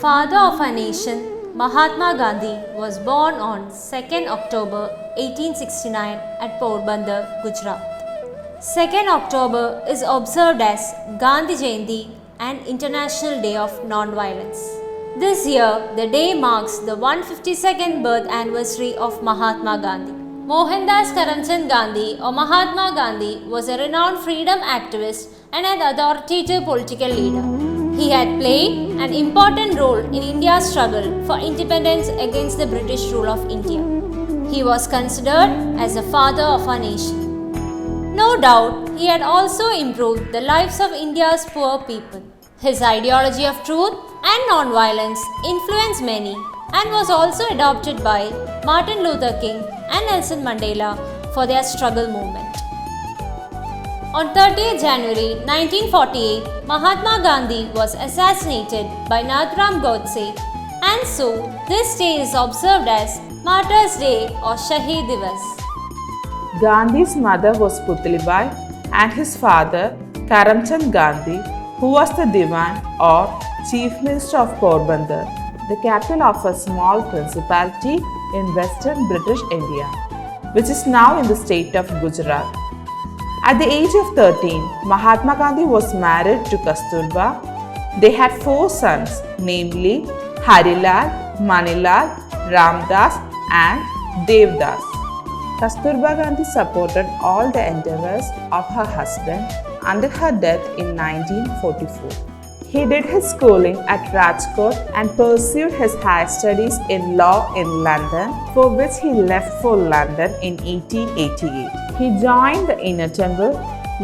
father of our nation, Mahatma Gandhi was born on 2nd October 1869 at Porbandar, Gujarat. 2nd October is observed as Gandhi Jayanti, an International Day of Non-Violence. This year, the day marks the 152nd birth anniversary of Mahatma Gandhi. Mohandas Karamchand Gandhi or Mahatma Gandhi was a renowned freedom activist and an authoritative political leader. He had played an important role in India's struggle for independence against the British rule of India. He was considered as the father of our nation. No doubt, he had also improved the lives of India's poor people. His ideology of truth and non-violence influenced many and was also adopted by Martin Luther King and Nelson Mandela for their struggle movement. On 30th January 1948, Mahatma Gandhi was assassinated by Nathuram Godse, and so this day is observed as Martyrs' Day or Shaheed Divas. Gandhi's mother was Putlibai and his father Karamchand Gandhi, who was the Diwan or Chief Minister of Porbandar, the capital of a small principality in western British India, which is now in the state of Gujarat. At the age of 13, Mahatma Gandhi was married to Kasturba. They had 4 sons, namely Harilal, Manilal, Ramdas and Devdas. Kasturba Gandhi supported all the endeavours of her husband until her death in 1944. He did his schooling at Rajkot and pursued his higher studies in law in London, for which he left for London in 1888. He joined the Inner Temple,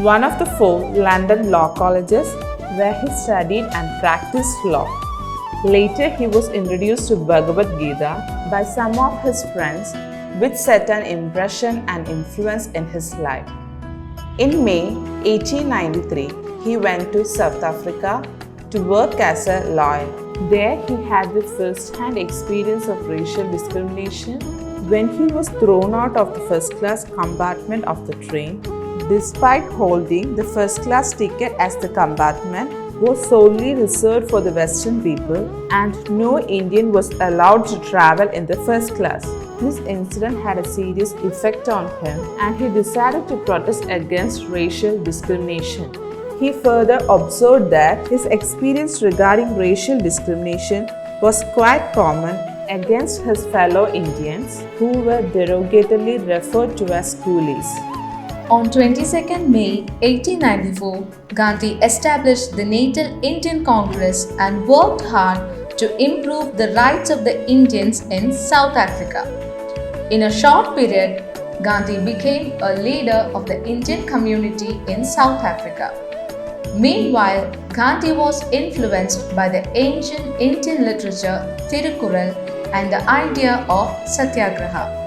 one of the 4 London law colleges, where he studied and practiced law. Later, he was introduced to Bhagavad Gita by some of his friends, which set an impression and influence in his life. In May 1893, he went to South Africa to work as a lawyer. There, he had the first-hand experience of racial discrimination when he was thrown out of the first-class compartment of the train, despite holding the first-class ticket, as the compartment was solely reserved for the Western people and no Indian was allowed to travel in the first class. This incident had a serious effect on him and he decided to protest against racial discrimination. He further observed that his experience regarding racial discrimination was quite common against his fellow Indians, who were derogatorily referred to as coolies. On 22nd May 1894, Gandhi established the Natal Indian Congress and worked hard to improve the rights of the Indians in South Africa. In a short period, Gandhi became a leader of the Indian community in South Africa. Meanwhile, Gandhi was influenced by the ancient Indian literature Tirukkural and the idea of Satyagraha.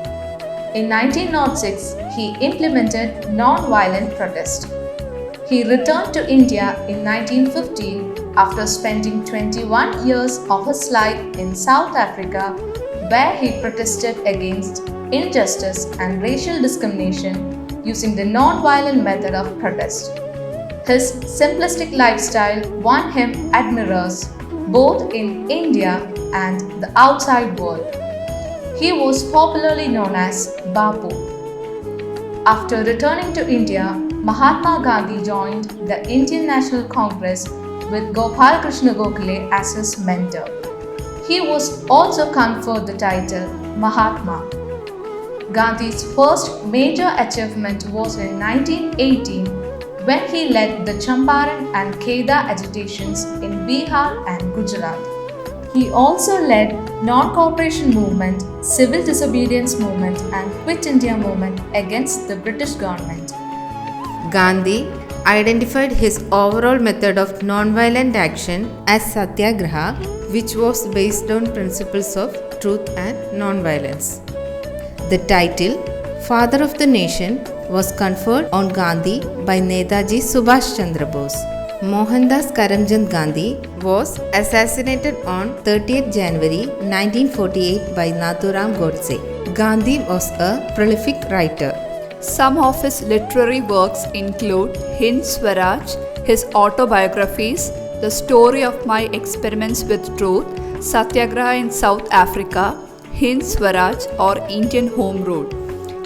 In 1906, he implemented non-violent protest. He returned to India in 1915 after spending 21 years of his life in South Africa, where he protested against injustice and racial discrimination using the non-violent method of protest. His simplistic lifestyle won him admirers both in India and the outside world. He was popularly known as Bapu. After returning to India, Mahatma Gandhi joined the Indian National Congress with Gopal Krishna Gokhale as his mentor. He was also conferred the title Mahatma. Gandhi's first major achievement was in 1918 when he led the Champaran and Kheda agitations in Bihar and Gujarat. He also led non-cooperation movement, civil disobedience movement and Quit India movement against the British government. Gandhi identified his overall method of non-violent action as Satyagraha, which was based on principles of truth and non-violence. The title Father of the Nation was conferred on Gandhi by Netaji Subhash Chandra Bose. Mohandas Karamchand Gandhi was assassinated on 30th January 1948 by Nathuram Godse. Gandhi was a prolific writer. Some of his literary works include Hind Swaraj, his autobiographies, The Story of My Experiments with Truth, Satyagraha in South Africa, Hind Swaraj or Indian Home Rule.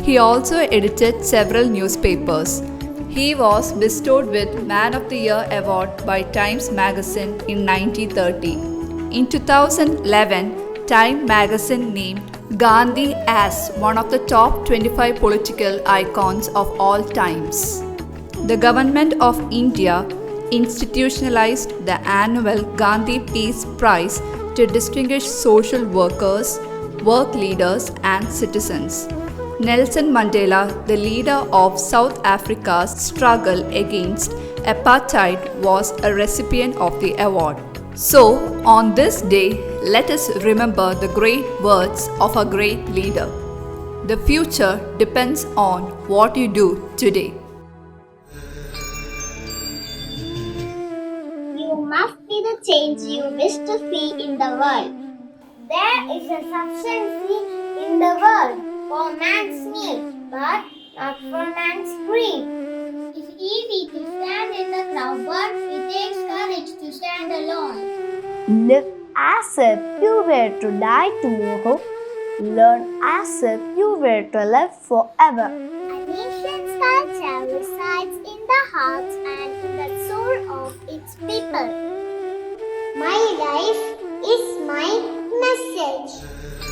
He also edited several newspapers. He was bestowed with Man of the Year award by Times Magazine in 1930. In 2011, Time Magazine named Gandhi as one of the top 25 political icons of all times. The Government of India institutionalized the annual Gandhi Peace Prize to distinguish social workers, work leaders, and citizens. Nelson Mandela, the leader of South Africa's struggle against apartheid, was a recipient of the award. So, on this day, let us remember the great words of a great leader. The future depends on what you do today. You must be the change you wish to see in the world. There is a sufficiency in the world for man's need, but not for man's greed. It's easy to stand in the crowd, but it takes courage to stand alone. Live as if you were to die tomorrow. Learn as if you were to live forever. A nation's culture resides in the hearts and in the soul of its people. My life is my message.